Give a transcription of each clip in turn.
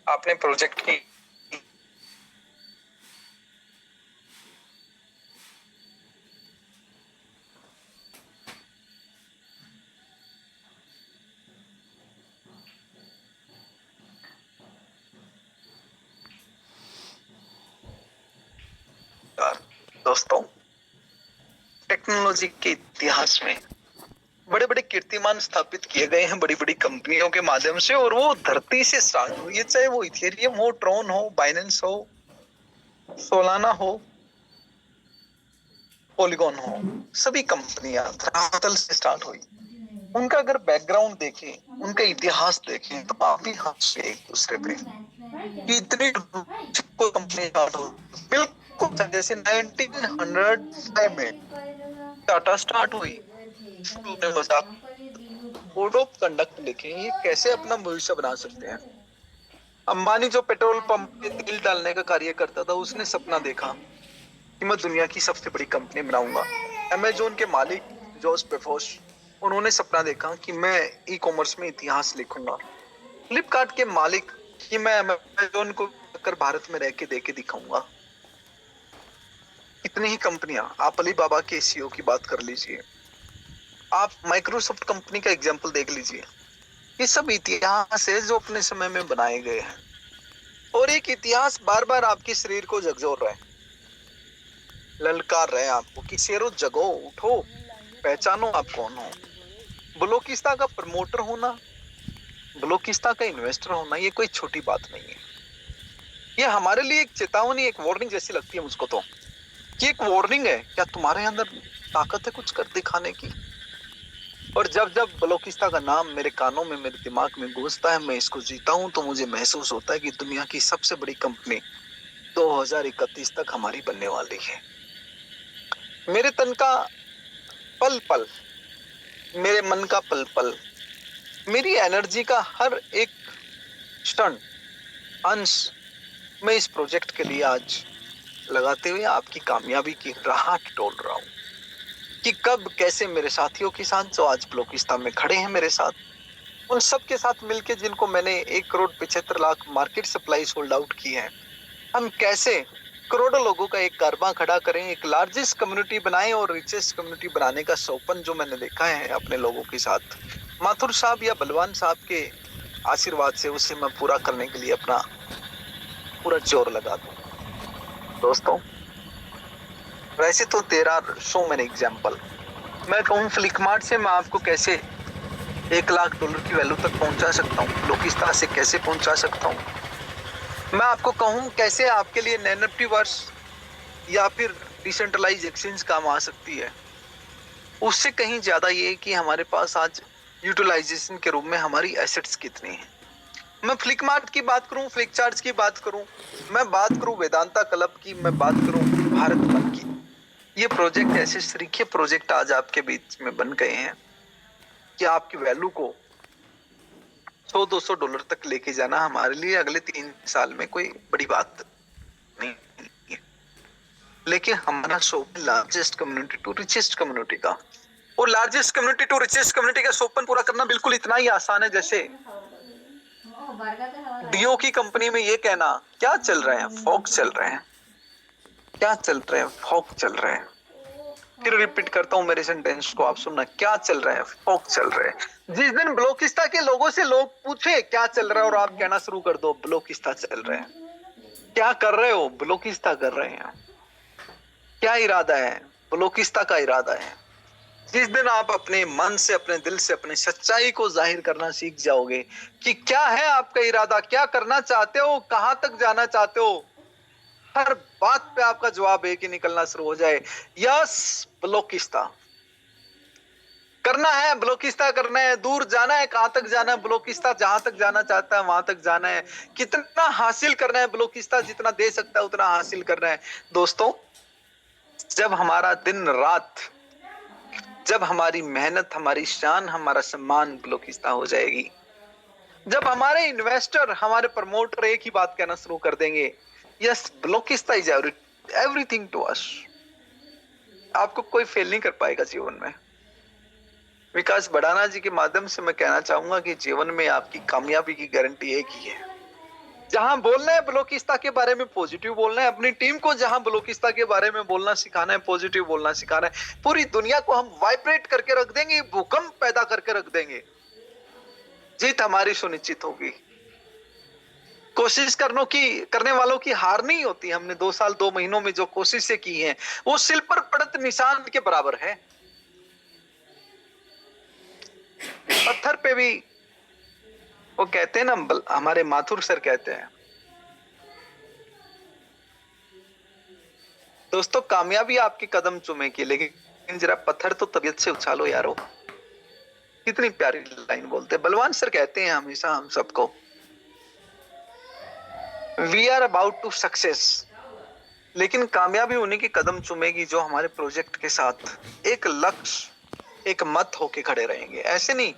आपने प्रोजेक्ट की दोस्तों, टेक्नोलॉजी के इतिहास में बड़े बड़े कीर्तिमान स्थापित किए गए हैं बड़ी बड़ी कंपनियों के माध्यम से, और वो धरती से स्टार्ट हुई है। चाहे वो इथेरियम हो, ट्रोन हो, बाइनेंस हो, सोलाना हो, पॉलीगॉन हो, सभी कंपनियां धरातल से स्टार्ट हुई। उनका अगर बैकग्राउंड देखें, उनका इतिहास देखें, तो आप भी हंसे एक दूसरे पे कि इतनी कोई कंपनी स्टार्ट हो। बिल्कुल जैसे 1905 में टाटा स्टार्ट हुई। बस आप कोड ऑफ कंडक्ट लिखें, ये कैसे अपना भविष्य बना सकते हैं। अंबानी जो पेट्रोल पंप पे तेल डालने का कार्य करता था, उसने सपना देखा कि मैं दुनिया की सबसे बड़ी कंपनी बनाऊंगा। अमेजोन के मालिक जॉर्ज बेजोस, उन्होंने सपना देखा कि मैं ई कॉमर्स में इतिहास लिखूंगा। फ्लिपकार्ट के मालिक कि मैं अमेजोन को कर भारत में रह के दे के दिखाऊंगा। इतनी ही कंपनियां, आप अलीबाबा के सीईओ की बात कर लीजिए, आप माइक्रोसॉफ्ट कंपनी का एग्जांपल देख लीजिए। ये सब इतिहास है जो अपने समय में बनाए गए हैं, और एक इतिहास बार बार आपके शरीर को झकझोर रहा है, ललकार रहे हैं आपको कि शेरो जगो, उठो, पहचानो आप कौन हो। बलूचिस्तान का प्रमोटर होना, बलूचिस्तान का इन्वेस्टर होना, ये कोई छोटी बात नहीं है। ये हमारे लिए एक चेतावनी, एक वार्निंग जैसी लगती है मुझको तो, कि एक वार्निंग है, क्या तुम्हारे अंदर ताकत है कुछ कर दिखाने की। और जब जब बलूचिस्तान का नाम मेरे कानों में, मेरे दिमाग में गूंजता है, मैं इसको जीता हूं, तो मुझे महसूस होता है कि दुनिया की सबसे बड़ी कंपनी 2031 तक हमारी बनने वाली है। मेरे तन का पल पल, मेरे मन का पल पल, मेरी एनर्जी का हर एक क्षण, अंश, मैं इस प्रोजेक्ट के लिए आज लगाते हुए आपकी कामयाबी की राह टटोल रहा हूं कि कब कैसे मेरे साथियों के साथ जो आज बलूचिस्तान में खड़े हैं मेरे साथ, उन सब के साथ मिलके जिनको मैंने 1,75,00,000 मार्केट सप्लाई सोल्ड आउट की है, हम कैसे करोड़ों लोगों का एक कारवां खड़ा करें, एक लार्जेस्ट कम्युनिटी बनाएं, और रिचेस्ट कम्युनिटी बनाने का सपन जो मैंने देखा है अपने लोगों के साथ, माथुर साहब या बलवान साहब के आशीर्वाद से, उसे मैं पूरा करने के लिए अपना पूरा जोर लगा दूं। दोस्तों, वैसे तो तेरा सो मैनी एग्जाम्पल, मैं कहूँ फ्लिपकार्ट से मैं आपको कैसे $1,00,000 की वैल्यू तक पहुंचा सकता हूँ, बलूचिस्तान से कैसे पहुंचा सकता हूँ। मैं आपको कहूँ कैसे आपके लिए नैनोप्टीवर्स या फिर डिसेंट्रलाइज एक्सचेंज काम आ सकती है। उससे कहीं ज्यादा ये कि हमारे पास आज यूटिलाइजेशन के रूप में हमारी एसेट्स कितनी है। मैं फ्लिपकार्ट की बात करूं, फ्लिपचार्ज की बात करूं, मैं बात करूं वेदांता क्लब की, मैं बात करूं भारत बन की, ये प्रोजेक्ट ऐसे सरीखे प्रोजेक्ट आज आपके बीच में बन गए हैं कि आपकी वैल्यू को $100-200 तक लेके जाना हमारे लिए अगले 3 साल में कोई बड़ी बात नहीं है। लेकिन हमारा शोप largest community to richest community का, और largest community to richest community का सोपन पूरा करना बिल्कुल इतना ही आसान है जैसे डीओ की कंपनी में ये कहना, क्या चल रहे हैं, फॉग चल रहे हैं, क्या चल रहे हैं, फॉग चल रहे हैं। फिर रिपीट करता हूं मेरे सेंटेंस को, आप सुनना, क्या चल रहे हैं, फॉग चल रहे हैं। जिस दिन बलूचिस्तान के लोगों से लोग पूछे क्या चल रहा है, और आप कहना शुरू कर दो बलूचिस्तान चल रहे हैं, क्या कर रहे हो, बलूचिस्तान कर रहे हैं, क्या इरादा है, बलूचिस्तान का इरादा है। जिस दिन आप अपने मन से, अपने दिल से, अपनी सच्चाई को जाहिर करना सीख जाओगे कि क्या है आपका इरादा, क्या करना चाहते हो, कहां तक जाना चाहते हो, हर बात पे आपका जवाब एक ही निकलना शुरू हो जाए, यस बलूचिस्तान करना है, बलूचिस्तान करना है, दूर जाना है, कहां तक जाना है, बलूचिस्तान जहां तक जाना चाहता है वहां तक जाना है, कितना हासिल करना है, बलूचिस्तान जितना दे सकता है उतना हासिल करना है। दोस्तों, जब हमारा दिन रात, जब हमारी मेहनत, हमारी शान, हमारा सम्मान बलूचिस्तान हो जाएगी, जब हमारे इन्वेस्टर, हमारे प्रमोटर एक ही बात कहना शुरू कर देंगे, yes Balochistan is everything to us, आपको कोई फेल नहीं कर पाएगा जीवन में। विकास बड़ाना जी के माध्यम से मैं कहना चाहूंगा कि जीवन में आपकी कामयाबी की गारंटी एक ही है, जहां बोलना है बलोचिस्तान के बारे में पॉजिटिव बोलना है, अपनी टीम को जहां बलोचिस्तान के बारे में बोलना सिखाना है, पॉजिटिव बोलना सिखाना है, पूरी दुनिया को हम वाइब्रेट करके रख देंगे, भूकंप पैदा करके रख देंगे, जीत हमारी सुनिश्चित होगी। कोशिश करने वालों की हार नहीं होती। हमने 2 साल 2 महीनों में जो कोशिशें की हैं वो सिल पर पड़त निशान के बराबर है। पत्थर पे भी वो कहते हैं ना, हमारे माथुर सर कहते हैं, दोस्तों कामयाबी आपके कदम चूमेगी लेकिन जरा पत्थर तो तबीयत से उछालो यारो। कितनी प्यारी लाइन बोलते हैं बलवान सर, कहते हैं हमेशा हम सबको, we are about to success, लेकिन कामयाबी उन्हीं की कदम चूमेगी जो हमारे प्रोजेक्ट के साथ एक लक्ष्य एक मत होके खड़े रहेंगे। ऐसे नहीं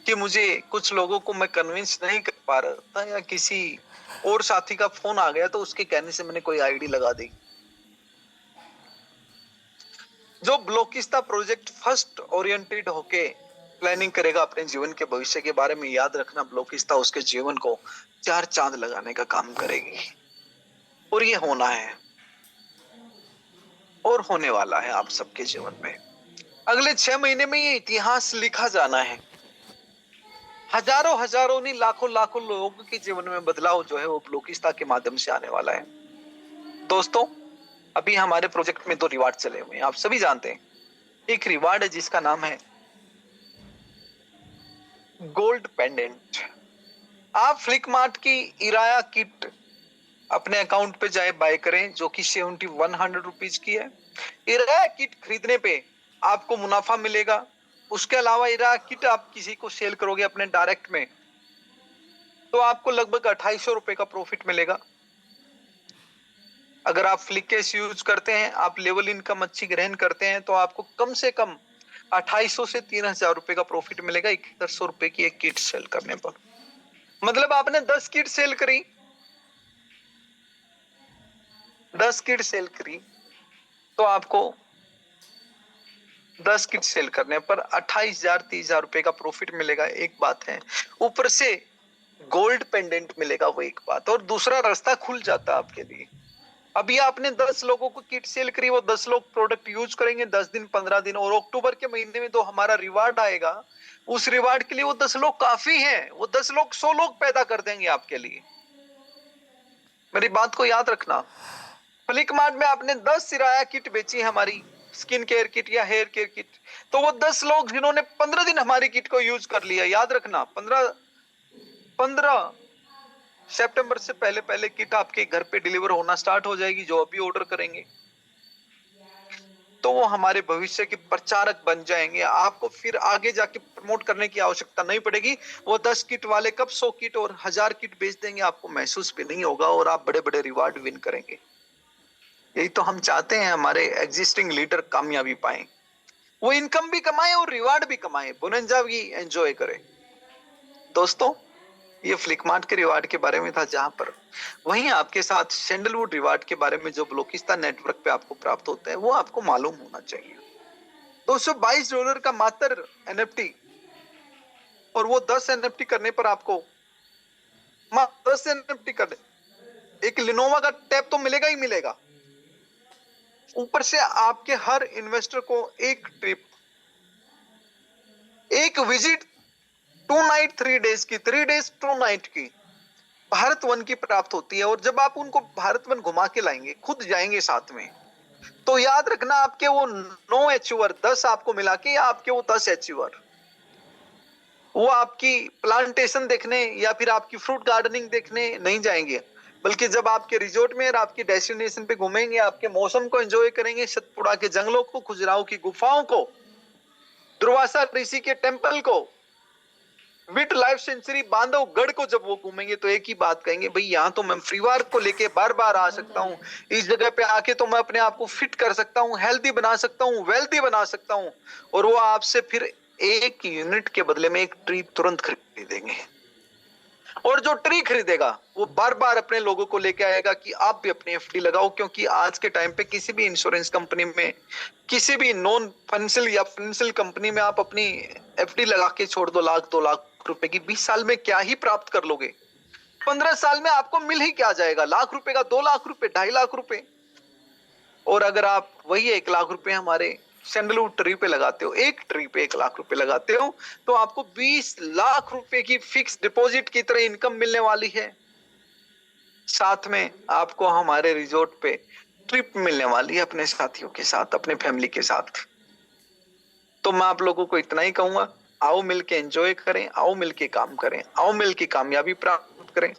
कि मुझे कुछ लोगों को मैं कन्विंस नहीं कर पा रहा था या किसी और साथी का फोन आ गया तो उसके कहने से मैंने कोई आईडी लगा दी। जो बलोचिस्तान प्रोजेक्ट फर्स्ट ओरिएंटेड होके प्लानिंग करेगा अपने जीवन के भविष्य के बारे में, याद रखना बलोचिस्तान उसके जीवन को 4 चांद लगाने का काम करेगी। और ये होना है और होने वाला है आप सबके जीवन में। अगले 6 महीने में ये इतिहास लिखा जाना है। हजारों नहीं लाखों लोगों के जीवन में बदलाव जो है वो बलोचिस्तान के माध्यम से आने वाला है। दोस्तों अभी हमारे प्रोजेक्ट में 2 रिवार्ड चले हुए हैं, आप सभी जानते हैं। एक रिवार्ड है जिसका नाम है गोल्ड पेंडेंट। आप फ्लिकमार्ट की इराया किट अपने अकाउंट पे जाए बाय करें जो कि 7100 रुपीज की है। इराया किट खरीदने पे आपको मुनाफा मिलेगा। उसके अलावा इराया किट आप किसी को सेल करोगे अपने डायरेक्ट में तो आपको लगभग 2800 रुपए का प्रॉफिट मिलेगा। अगर आप फ्लिककेस यूज करते हैं, आप लेवल इनकम अच्छी ग्रहण करते हैं तो आपको कम से कम 2800 से 3000 रुपए का प्रॉफिट मिलेगा 7100 रुपए की एक किट सेल करने पर। मतलब आपने 10 किट सेल करी, 10 किट सेल करी तो आपको 10 किट सेल करने पर 28,000 30,000 रुपए का प्रॉफिट मिलेगा, एक बात है। ऊपर से गोल्ड पेंडेंट मिलेगा, वो एक बात। और दूसरा रास्ता खुल जाता है आपके लिए। अभी आपने 10 लोगों को किट सेल करी, वो 10 लोग प्रोडक्ट यूज करेंगे 10 दिन 15 दिन, और अक्टूबर के महीने में तो हमारा रिवार्ड आएगा। उस रिवार्ड के लिए वो 10 लोग काफी हैं, वो 10 लोग 100 लोग पैदा कर देंगे आपके लिए। मेरी बात को याद रखना। फ्लिकमार्ट में आपने 10 सिराया किट बेची हमारी स्किन केयर किट या हेयर केयर किट, तो वो 10 लोग जिन्होंने 15 दिन हमारी किट को यूज कर लिया, याद रखना 15 सितंबर से पहले किट आपके घर पे डिलीवर होना स्टार्ट हो जाएगी। जो अभी ऑर्डर करेंगे तो वो हमारे भविष्य के प्रचारक बन जाएंगे। आपको फिर आगे जाके प्रमोट करने की आवश्यकता नहीं पड़ेगी। वो 10 किट वाले कब 100 किट और 1000 किट बेच देंगे, आपको महसूस भी नहीं होगा और आप बड़े बड़े रिवार्ड विन करेंगे। यही तो हम चाहते हैं, हमारे एग्जिस्टिंग लीडर कामयाबी पाए, वो इनकम भी कमाए और रिवार्ड भी कमाए, बोनंजा भी एंजॉय करे। दोस्तों ये फ्लिकमार्ट के रिवार्ड के बारे में था, जहां पर वहीं आपके साथ सैंडलवुड रिवार्ड के बारे में जो बलोचिस्तान नेटवर्क पे आपको प्राप्त होता है वो आपको मालूम होना चाहिए। $222 का मात्र एनएफटी, और वो 10 एनएफटी करने पर आपको 10 एनएफटी करने एक लिनोवा का टैब तो मिलेगा ही मिलेगा। ऊपर से आपके हर इन्वेस्टर को एक ट्रिप, एक विजिट 2 नाइट 3 डेज की, 3 डेज 2 नाइट की भारत वन की प्राप्त होती है। और जब आप उनको भारत वन घुमा के लाएंगे, खुद जाएंगे साथ में, तो याद रखना आपके वो 9 अचीवर 10 आपको मिला के, या आपके वो 10 अचीवर वो आपकी प्लांटेशन देखने या फिर आपकी फ्रूट गार्डनिंग देखने नहीं जाएंगे, बल्कि जब आपके रिजोर्ट में और आपके डेस्टिनेशन पे घूमेंगे, आपके मौसम को एंजॉय करेंगे, सतपुड़ा के जंगलों को, खजुराहो की गुफाओं को, दुर्वासा ऋषि के टेंपल को, विट लाइफ सेंचुरी बांधवगढ़ को जब वो घूमेंगे तो एक ही बात कहेंगे, भाई यहाँ तो मैं फ्रीवार को लेके बार बार आ सकता हूँ, इस जगह पे आके तो मैं अपने आप को फिट कर सकता हूँ, हेल्दी बना सकता हूँ, वेल्थी बना सकता हूँ। और वो आपसे फिर 1 यूनिट के बदले में 1 ट्री तुरंत खरीदेंगे। और जो ट्री खरीदेगा वो बार बार अपने लोगों को लेके आएगा कि आप भी अपनी एफडी लगाओ, क्योंकि आज के टाइम पे किसी भी इंश्योरेंस कंपनी में, किसी भी नॉन फाइनेंशियल या फाइनेंशियल कंपनी में आप अपनी एफडी लगा के छोड़ दो, 1 लाख 2 लाख रुपए की, 20 साल में क्या ही प्राप्त कर लोगे। 15 साल में आपको मिल ही क्या जाएगा? लाख रुपए का 2 लाख रुपए, 2.5 लाख रुपए। और अगर आप वही 1 लाख रुपए हमारे सैंडलवुड ट्री पे लगाते हो, एक ट्री पे 1 लाख रुपए लगाते हो, तो आपको 20 लाख रुपए की फिक्स डिपॉजिट की तरह इनकम मिलने वाली है। साथ में आपको हमारे रिजॉर्ट पे ट्रिप मिलने वाली है अपने साथियों के साथ, अपने फैमिली के साथ। तो मैं आप लोगों को इतना ही कहूंगा, आओ मिलके एंजॉय करें, आओ मिलके काम करें, आओ मिलके कामयाबी प्राप्त करें।